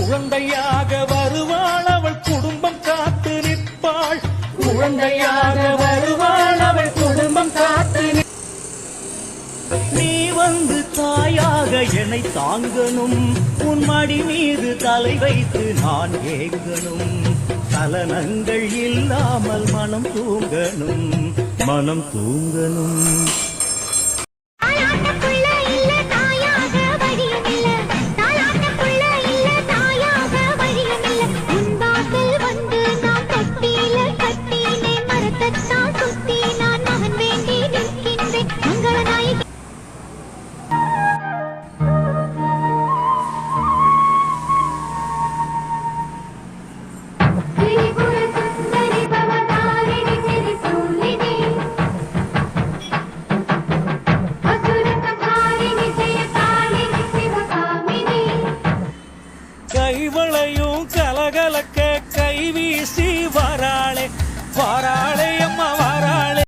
குழந்தையாக வருவாள் அவள் குடும்பம் காத்து நிற்பாள். குழந்தையாக வருவாள் அவள் குடும்பம் காத்து நீ வந்து தாயாக என்னை தாங்கணும். உன் மடி மீது தலை வைத்து நான் ஏங்கணும். சலனங்கள் இல்லாமல் மனம் தூங்கணும்.